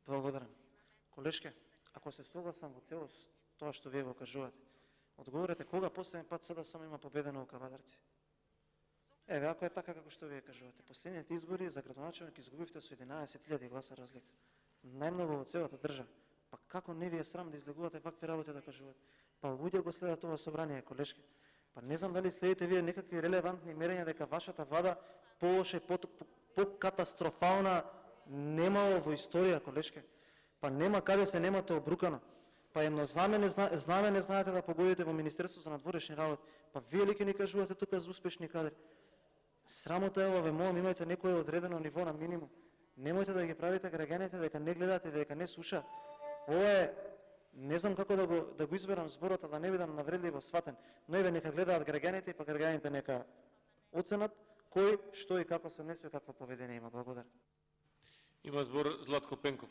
Благодарам. Колешке, ако се согласам во целост тоа што вие го кажувате, одговорете кога последен пат СДСМ има победено во Кавадарци? Еве, ако е така како што вие кажувате, последните избори за градоначелник изгубивте со 11.000 гласа разлика. Најмногу во целата држава. Па како не ви е срам да излегувате вакви работи да кажувате? Па луѓе го следат тоа собрание, колешки. Па не знам дали следите вие некакви релевантни мерења дека вашата влада полоше покатастрофална немало во историја, колешке. Па нема каде се немате обрукано. Па едно знаме не знаете да погодите во Министерство за надворешни работи. Па вие ли ќе ни кажувате тука за успешни кадри? Срамота е ова, ве молам, имајте некое одредено ниво на минимум. Немојте да ги правите граѓаните дека не гледате, дека не слушаат. Ова е, не знам како да го изберам зборот, да не бидам навредливо сватен, но еве нека гледаат граѓаните, па граѓаните нека оценат кој, што и како се однесува, какво поведение има. Благодарам. Има збор Златко Пенков.